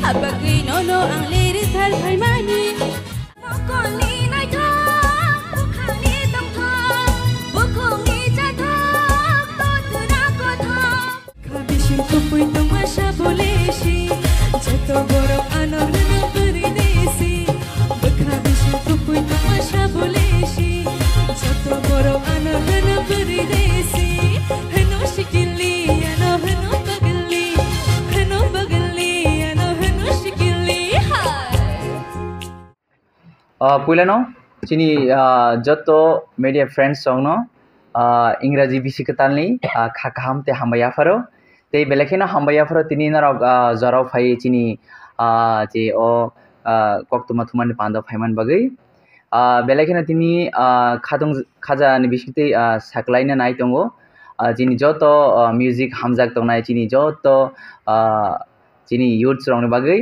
Abagay nono ang liris hal harmani. Bukoni na thak, bukhani tam thak, bukhoni cha thak, totna ko thak. Kabishim kupui tamasha boleshi, jato boro anor na paridesi. Kabishim kupui tamasha boleshi, jato boro anor na paridesi. Heno shikili, ano heno bagli, heno bagli, ano heno shikili. पुइलानो चिनी जतो media friends संगनो इंग्राजी बिसिकतालनि खाखामते हामबायाफारो ते बेलेखेना हामबायाफारो तिनि नाराव जराव phi चिनी जे ओ कक्तुमा थुमानि पान्दा फाइमान बगै बेलेखेना तिनि खादुं खाजानि बिसिकते साकलाइना नाय दंगो चिनी जतो म्यूजिक हामजाक तंनाय चिनी जतो चिनी यूथ्स रंनि बगै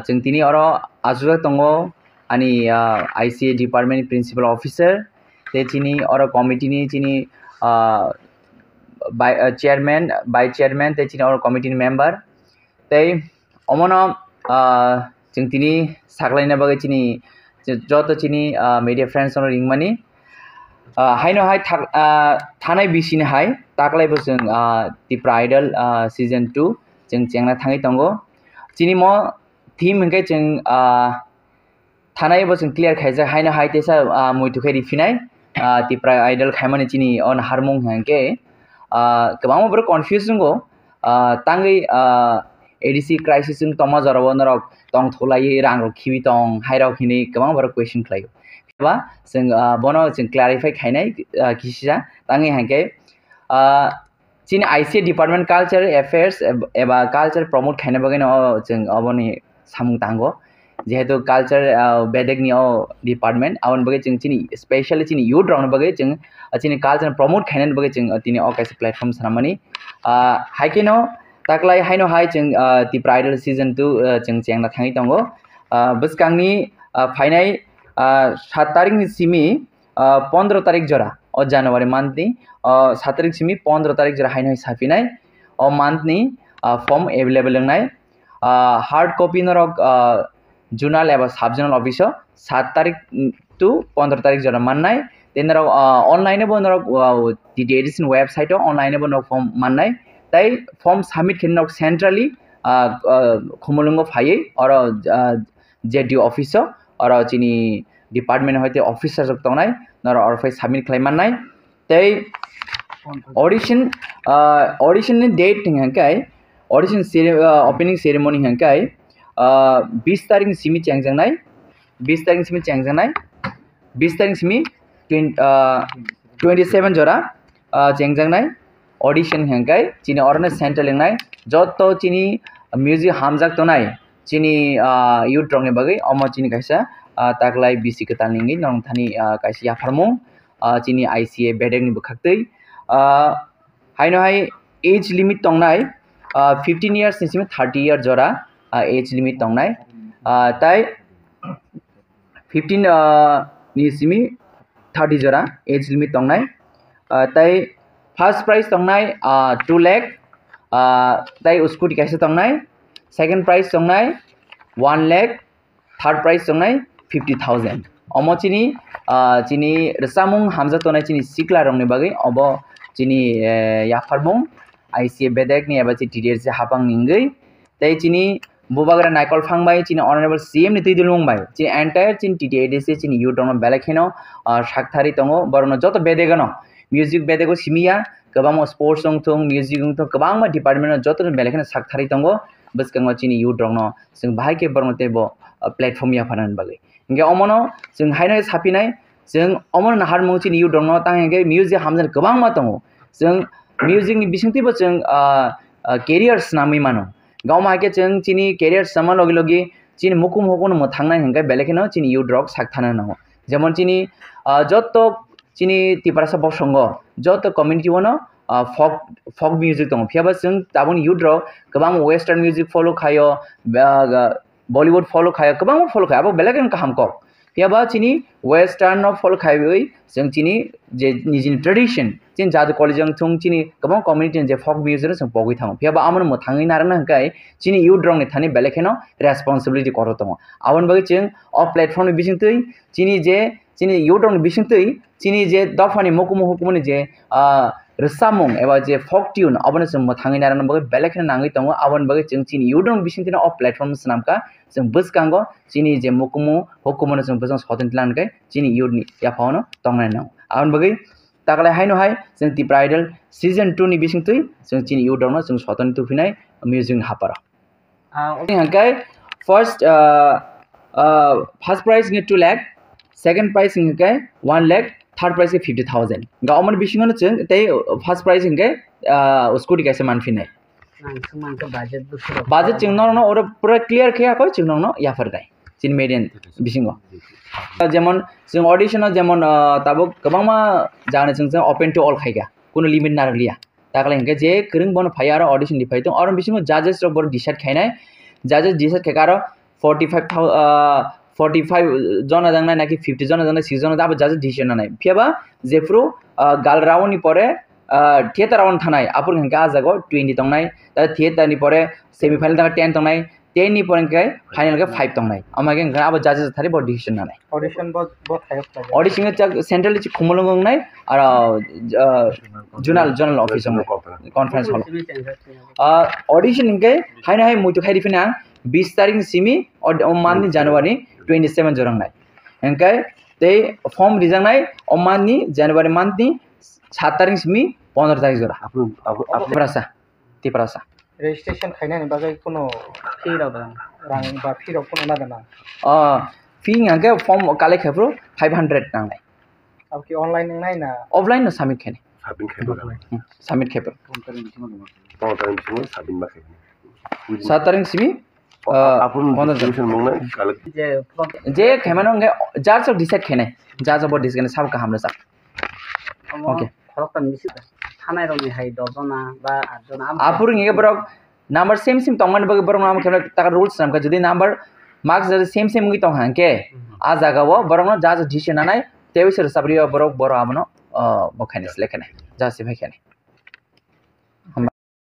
जों तिनि अरो आजुगा दंगो अनि ICA डिपार्टमेंट प्रिंसिपल ऑफिसर ते चिनी और कमिटी नि चिनी चेयरमैन बाय चेयरमैन ते चिनी और कमिटी मेंबर ते अमनो जों तिनी सागलायना बगै चिनी जतो चिनी मीडिया फ्रेंड्स और रिंगमानी हाइनो हाइ थानाय बिसिनि हाइ ताकलायबो जों तिप्रा आइडल सीजन 2 जों चेंना थाङै दंगो चिनी मो थीम हंके जों थानाय बसं क्लियर खायजा हाइना हाइ तेसा मुइथुखे रिफिनाय तिप्रा आइडल खायमानि चिनी अन हारमुं हंके गोबां बर कन्फ्यूजन गो तांगै एडीसी क्राइसिस जों तमा जराव नरक तंग थलायै रांग खिबि तंग हाइराव खिनि गोबां बर क्वेश्चन खालायो बा जों बनो जों क्लैरिफाई खायनाय किसिजा तांगै हंके चिनी ICA डिपार्टमेंट कल्चर अफेयर्स एबा कल्चर प्रमोट खायना बगैनो जों अबनि सामुं तांगो जेहेतु कल्चर बेदेगनि डिपार्टमेंट आवन बगे जों चिनी स्पेशली चिनी यूथ रंग बगे जों चिनी कल्चर प्रमोट खायनान बगे जों तिनि अकाइस प्लेटफॉर्म सानामानि हाइकेनो ताकलाय हाइनो हाइ जों तिप्रा आइडल सीजन 2 जों चेंना थाङै दंगो बसकांनि फाइनाय 7 तारिखनि सिमि 15 तारिख जरा ओ जनवरी मंथनि 7 तारिख सिमि 15 तारिख जरा हाइनो साफिनाय ओ मंथनि फॉर्म अवेलेबल नंनाय हार्ड कॉपी नरक जुनाल एबा सब जुनाल ऑफिसो 7 तारिख टू 15 तारिख जरा माननाय तेनराव ऑनलाइन बनरक एडिशन वेबसाइट ऑनलाइन बन फॉर्म माननाय ताई फॉर्म सबमिट खिनक सेंट्रली खुमलुंगो फायै और जेडी ऑफिसो और चिनी डिपार्टमेंट होते ऑफिसर जक तंनाय नर और फाइ सबमिट खालाय माननाय ताई ऑडिशन नि डेट हंकाय ऑडिशन ओपनिंग सेरेमनी हंकाय 20 तारिख सिमी चेंगजंनाय 20 तारिख सिमी चेंगजंनाय 20 तारिख सिमी 27 जरा चेंगजंनाय ऑडिशन हंकाय चिनी औरने सेंटर लेंनाय जतो चिनी म्यूजिक हामजाक तनाय चिनी यूथ रंगनि बगै अम चिनी कायसा ताकलाय बिसि कतालनि नंग थानि कायसा याफारमु चिनी ICA बेडेगनि बखाक्तै हाइनो हाइ एज लिमिट तंनाय 15 इयर्स निसिम 30 इयर जरा एज लिमिट तंनाय ताई 15 निसिमी 30 जरा एज लिमिट तंनाय ताई फर्स्ट प्राइज तंनाय 2 लाख ताई स्कूटी कैसे तंनाय सेकंड प्राइज तंनाय 1 लाख थर्ड प्राइज तंनाय 50,000 अमो चिनी चिनी रसामुं हामजा तंनाय चिनी सिक्ला रंगनि बागै अब चिनी याफारमुं ICA बेदेगनि एबा TDR से हापां निंगै ताई चिनी बुबाग्रा नाइकल फांबाय चिनी ऑनरेबल CM नि तैदुलुंबाय चिनी एंटायर चिनी TDADC चिनी यूथ दंनो बेलेखेनो साकथारि दंगो बरनो जतो बेदेगनो म्यूजिक बेदेगो सिमिया गोबां स्पोर्ट्स दंथों म्यूजिक दंथों गोबां डिपार्टमेंट जतो बेलेखेनो साकथारि दंगो बसकांगो चिनी यूथ दंनो जों बाहायके बरनो तेबो प्लेटफॉर्म याफानान बागै इंगे अमनो जों हायनो साफिनाय जों अमन हारमु चिनी यूथ दंनो तांगे म्यूजिक हामजन गोबां मा दंगो जों म्यूजिक नि बिसिंतिबो जों कैरियर्स नामै मानो गावमा के जों चिनी कैरियर समा लगे लगे चिनी मुकुम हकुन म थांनाय हंगाय बेलेखेनो चिनी यूथ रक साकथाना नंगो जेमन चिनी जतो चिनी तिप्रासा बसंग जतो कम्युनिटी वनो folk music दं फियाबा जों दाबुन यूथ रक गोबां वेस्टार्न म्यूजिक फॉलो खायो बॉलीवुड फॉलो खायो गोबां फॉलो खायो अब बेलेखेनो काहाम को फियाबा चिनी वेस्टार्न फॉलो खाइबै जों चिनी जे निजिनि ट्रेडिशन चिन जादु कॉलेज जों थुं चिनी गोबां कम्युनिटी जे फक म्यूजिक जों बगै थाङो फियाबा आमन मो थाङै नारना हंखाय चिनी युथ रंनि थानि बेलेखेनो रेस्पॉन्सिबिलिटी करो दङ आवन बगै जों अफ प्लेटफॉर्म बिसिंतै चिनी जे चिनी युथ रंनि बिसिंतै चिनी जे दफानि मकुमु हुकुमनि जे रसामुं एबा जे फक ट्यून अबन जों मो थाङै नारना बगै बेलेखेनो नाङै दङ आवन बगै जों चिनी युथ रंनि बिसिंतैनो अफ प्लेटफॉर्म सनामका जों बसकांगो चिनी जे मकुमु हुकुमनो जों बजों सदन लानगै चिनी युथनि याफावनो तंनाय नाव आवन बगै तागलाय हायनो हाय जों ति ब्राइडल सीजन 2 नि बिसिंतै जों चिनी युथ रंनो जों सदन तुफिनाय म्यूजिक हापारा हंखाय फर्स्ट प्राइज ने 2 लाख सेकंड प्राइज हंखाय 1 लाख थर्ड प्राइज के 50,000 गावमन बिसिंगनो जों तै फर्स्ट प्राइज हंखाय स्कूटी कैसे मानफिनाय बाजेट जों न और पूरा क्लियर खयाखै जों न याफोरगाय चिन मेडियन बिसिंगो जेमन जों ऑडिशनाव जेमन ताबो गोबांमा जानो जों ओपन टू ऑल खायगा कोनो लिमिट नारलिया तागलाय हंखाय जे गोरों बन फाय आरो ऑडिशन दि फायतो और बिसिंगो जजेस रो बर डिसाइड खायनाय जजेस डिसाइड खायगारो 45 जना दांनाय नाकि 50 जना दांनाय 6 जना दाबो जजेस डिसिजन नाय फियाबा जेफ्रु गाल राउंड नि परे थिएटर राउंड थानाय आपुर हंका आजागो 20 तंनाय थिएटर नि परे सेमीफाइनल दा 10 तंनाय 10 नि परे हंकाय फाइनल का 5 तंनाय अमागे हंका आबो जजेस थारि बर डिसिजन नाय ऑडिशन बहुत हाइप ऑडिशन सेंट्रल चि खुमलंगनाय आरो general office conference hall audition हंकाय हायना हाय मुइतो खायरिफिना 20 तारिख सिमी और माननि जनवरी 27 जोरंनाय हंकाय ते फॉर्म रिजांनाय माननि जनवरी माननि 7 तारिख सिमी 15 तारिख जोरा तिपरासा रजिस्ट्रेशन खायनायनि बागै कोनो फी रां बा फी रो कोनो नागना फी हंकाय फॉर्म कालेक्ट खायफ्रो 500 नांनाय अब कि ऑनलाइन नाय ना ऑफलाइन न सबमिट खायने सबमिट खायफ्रो 7 तारिख सिमी जे खेमानो हंगे जार्ज ऑफ डिसाइड खेने जार्ज ऑफ डिसाइड सब का हमले सब ओके फरक मिसि थानाय रंनि हाय 10 जना बा 8 जना आपुर हंगे बरक नंबर सेम तंगमान बगे बरक नाम खेने ताका रूल्स नामका जदि नंबर मार्क्स जदि सेम गि तंग हंके आ जागावो बरक जार्ज डिसिजन नाय तेविसर साबरियो बरक आमनो बखाने लेखने जासिफाय खेने